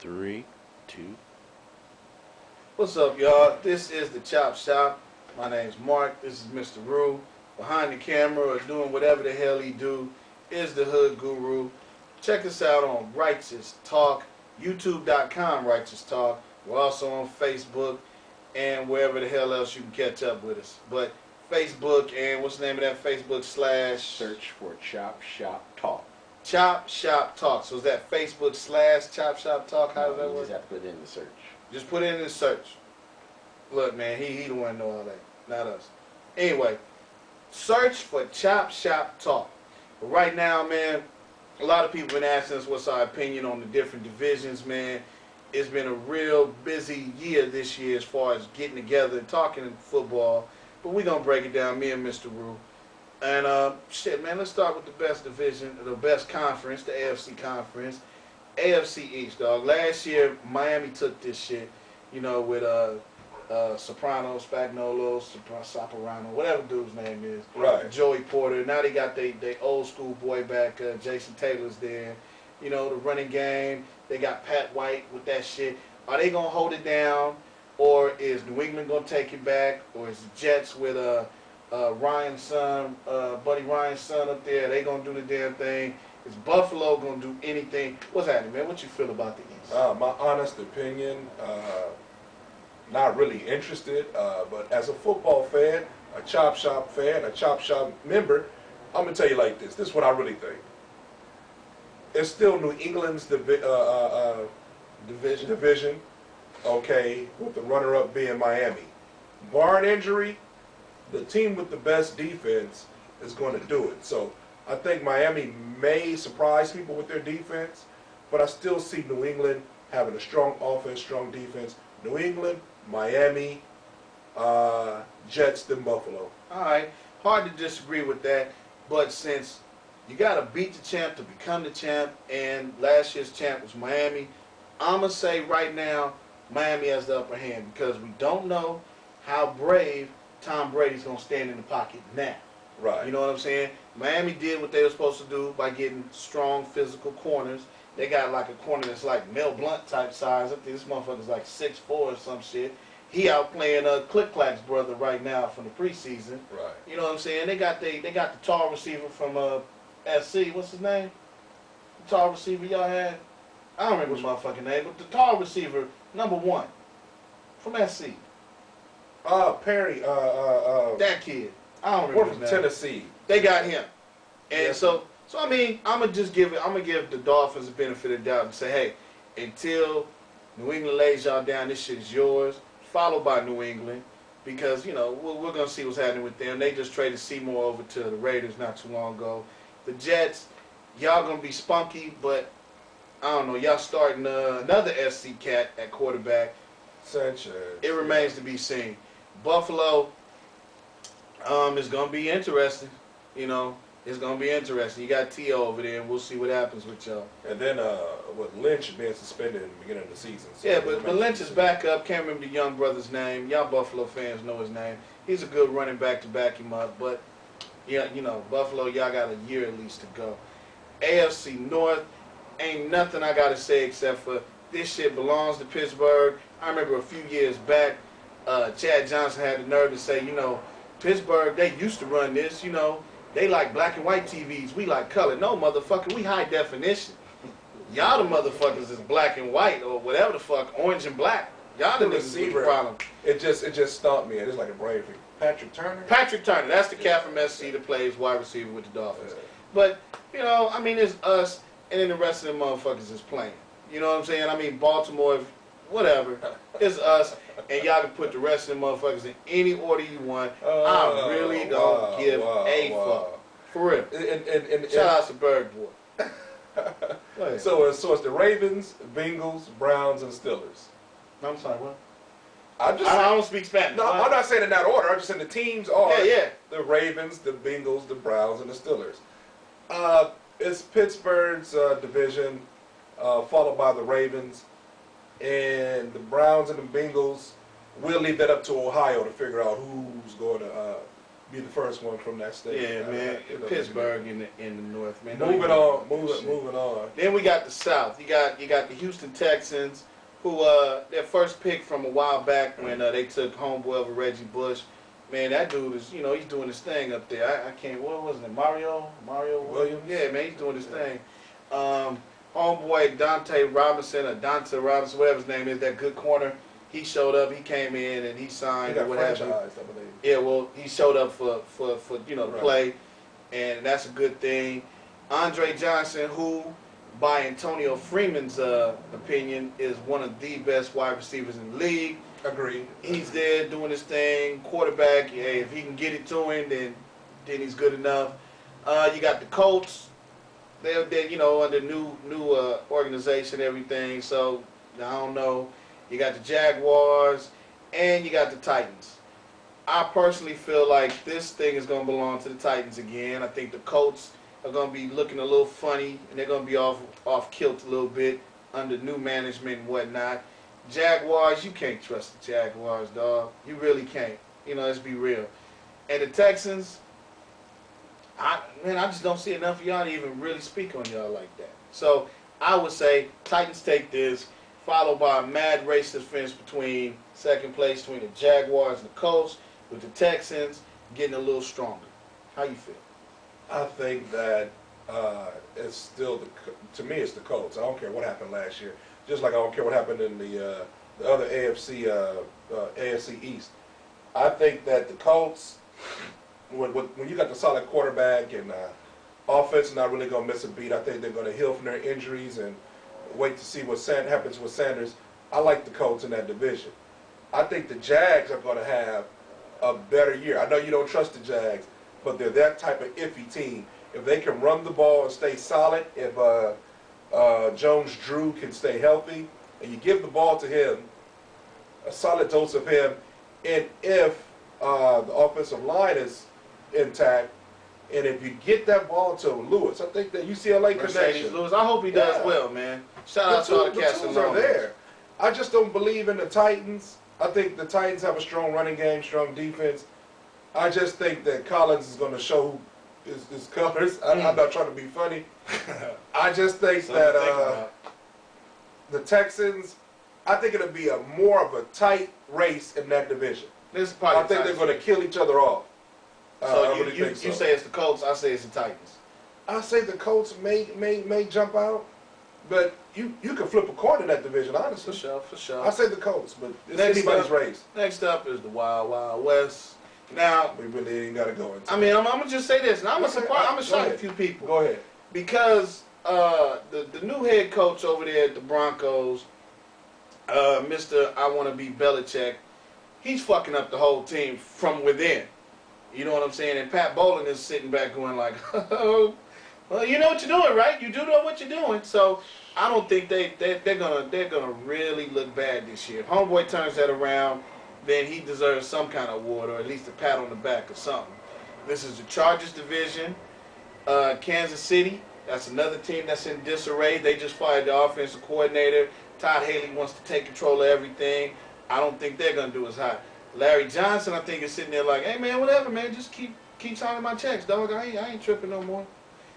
3, 2. What's up, y'all? This is the Chop Shop. My name's Mark. This is Mr. Rue. Behind the camera or doing whatever the hell he do is the Hood Guru. Check us out on Righteous Talk, YouTube.com Righteous Talk. We're also on Facebook and wherever the hell else you can catch up with us. But Facebook and what's the name of that Facebook slash? Search for Chop Shop Talk. Chop Shop Talk. So is that Facebook slash Chop Shop Talk? How does that You work? just have to put it in the search. Just put it in the search. Look, man, he the one know all that, not us. Anyway, search for Chop Shop Talk. But right now, man, a lot of people been asking us what's our opinion on the different divisions, man. It's been a real busy year this year as far as getting together and talking football. But we're going to break it down, me and Mr. Rue. And, shit, man, let's start with the best division, the best conference, the AFC conference. AFC East, dog. Last year, Miami took this shit, you know, with Soprano, Spagnuolo, Soprano, whatever dude's name is. Right. Joey Porter. Now they got they old school boy back. Jason Taylor's there. You know, the running game. They got Pat White with that shit. Are they going to hold it down? Or is New England going to take it back? Or is the Jets with Ryan's son, Buddy Ryan's son up there, they going to do the damn thing? Is Buffalo going to do anything? What's happening, man? What you feel about the East? My honest opinion, not really interested, but as a football fan, a Chop Shop fan, a Chop Shop member, I'm going to tell you like this. This is what I really think. It's still New England's division, okay, with the runner-up being Miami. Bar an injury, the team with the best defense is going to do it. So I think Miami may surprise people with their defense, but I still see New England having a strong offense, strong defense. New England, Miami, Jets, then Buffalo. All right. Hard to disagree with that, but since you got to beat the champ to become the champ, and last year's champ was Miami, I'm going to say right now Miami has the upper hand because we don't know how brave Tom Brady's going to stand in the pocket now. Right. You know what I'm saying? Miami did what they were supposed to do by getting strong physical corners. They got like a corner that's like Mel Blunt type size. I think this motherfucker's like 6'4" or some shit. He outplaying Click Clack's brother right now from the preseason. Right. You know what I'm saying? They got the tall receiver from SC. What's his name? The tall receiver y'all had? I don't remember his motherfucking name, but the tall receiver, #1 from SC. Perry. That kid. I don't remember from his name. Tennessee. They got him. And Yes. so I mean, I'm gonna give the Dolphins the benefit of the doubt and say, hey, until New England lays y'all down, this shit is yours. Followed by New England, because you know we're gonna see what's happening with them. They just traded Seymour over to the Raiders not too long ago. The Jets, y'all gonna be spunky, but I don't know. Y'all starting another SC cat at quarterback. Sanchez. It remains to be seen. Buffalo, is gonna be interesting. You know. It's going to be interesting. You got T.O. over there, and we'll see what happens with y'all. And then with Lynch being suspended in the beginning of the season. So yeah, but Lynch is back up. Can't remember the young brother's name. Y'all Buffalo fans know his name. He's a good running back to back him up. But, yeah, you know, Buffalo, y'all got a year at least to go. AFC North, ain't nothing I got to say except for this shit belongs to Pittsburgh. I remember a few years back, Chad Johnson had the nerve to say, you know, Pittsburgh, they used to run this, you know. They like black and white TVs. We like color. No, motherfucker, we high definition. Y'all the motherfuckers is black and white or whatever the fuck, orange and black. Y'all the niggas with the problem. It just stumped me. It's like a brain freak. Patrick Turner? Patrick Turner. That's the cat from SC that plays wide receiver with the Dolphins. Yeah. But, you know, I mean, it's us and then the rest of the motherfuckers is playing. You know what I'm saying? I mean, Baltimore, whatever. It's us, and y'all can put the rest of the motherfuckers in any order you want. I really don't give a fuck. For real. And shout out to Bird Boy. So it's the Ravens, Bengals, Browns, and Steelers. I'm sorry, what? I don't speak Spanish. No, I'm not saying in that order. I'm just saying the teams are the Ravens, the Bengals, the Browns, and the Steelers. It's Pittsburgh's division, followed by the Ravens. And the Browns and the Bengals, we'll leave that up to Ohio to figure out who's going to be the first one from that state. Yeah, man. Pittsburgh in the north, man. Moving on. Then we got the South. You got the Houston Texans, who their first pick from a while back when they took homeboy over Reggie Bush. Man, that dude is, he's doing his thing up there. I can't. What wasn't it? Mario Williams. Yeah, man, he's doing his thing. Homeboy Dante Robinson, whatever his name is, that good corner. He showed up. He came in and he signed. He got what have you. franchised, I believe. Yeah, well, he showed up for to Right. play, and that's a good thing. Andre Johnson, who, by Antonio Freeman's opinion, is one of the best wide receivers in the league. Agreed. He's there doing his thing. Quarterback, hey, if he can get it to him, then he's good enough. You got the Colts. They're under new organization, everything. So I don't know. You got the Jaguars, and you got the Titans. I personally feel like this thing is going to belong to the Titans again. I think the Colts are going to be looking a little funny, and they're going to be off kilt a little bit under new management and whatnot. Jaguars, you can't trust the Jaguars, dog. You really can't. Let's be real. And the Texans, I just don't see enough of y'all to even really speak on y'all like that. So I would say Titans take this, followed by a mad race to finish between second place between the Jaguars and the Colts, with the Texans getting a little stronger. How you feel? I think that it's still to me it's the Colts. I don't care what happened last year. Just like I don't care what happened in the other AFC East. I think that the Colts, when you got the solid quarterback and offense not really gonna miss a beat, I think they're gonna heal from their injuries and wait to see what happens with Sanders. I like the Colts in that division. I think the Jags are gonna have a better year. I know you don't trust the Jags, but they're that type of iffy team. If they can run the ball and stay solid, if Jones-Drew can stay healthy, and you give the ball to him, a solid dose of him, and if the offensive line is intact, and if you get that ball to Lewis, I think that UCLA connection. Lewis, I hope he does well, man. Shout out to all the cats. The tools are there. I just don't believe in the Titans. I think the Titans have a strong running game, strong defense. I just think that Collins is going to show his colors. I'm not trying to be funny. I just think that the Texans, I think it'll be more of a tight race in that division. I think they're going to kill each other off. So you say it's the Colts, I say it's the Titans. I say the Colts may jump out, but you can flip a coin in that division, honestly. For sure. I say the Colts, but it's anybody's race. Next up is the Wild Wild West. Now we really ain't got to go into. I'm gonna just say this. Now I'm gonna shock a few people. Go ahead. Because the new head coach over there at the Broncos, Mr. I want to be Belichick, he's fucking up the whole team from within. You know what I'm saying? And Pat Bowlen is sitting back going like, oh, well, you know what you're doing, right? You do know what you're doing. So I don't think they're gonna really look bad this year. If Homeboy turns that around, then he deserves some kind of award, or at least a pat on the back or something. This is the Chargers division. Kansas City, that's another team that's in disarray. They just fired the offensive coordinator. Todd Haley wants to take control of everything. I don't think they're gonna do as hot. Larry Johnson, I think, is sitting there like, hey man, whatever, man, just keep signing my checks, dog. I ain't tripping no more.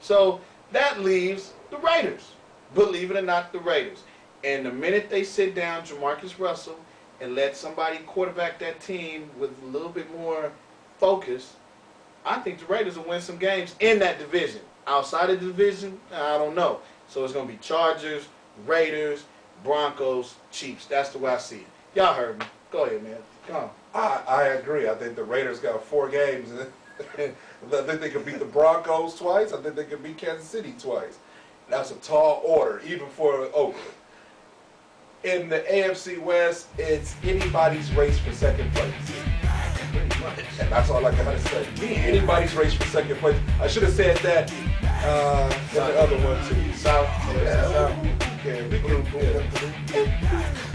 So that leaves the Raiders. Believe it or not, the Raiders. And the minute they sit down, Jamarcus Russell, and let somebody quarterback that team with a little bit more focus, I think the Raiders will win some games in that division. Outside of the division, I don't know. So it's going to be Chargers, Raiders, Broncos, Chiefs. That's the way I see it. Y'all heard me. Go ahead, man. Come on. I agree. I think the Raiders got 4 games. I think they could beat the Broncos twice. I think they could beat Kansas City twice. That's a tall order, even for Oakland. In the AFC West, it's anybody's race for second place. And that's all I got to say. Anybody's race for second place. I should have said that in the other one too. South. Yeah, we can.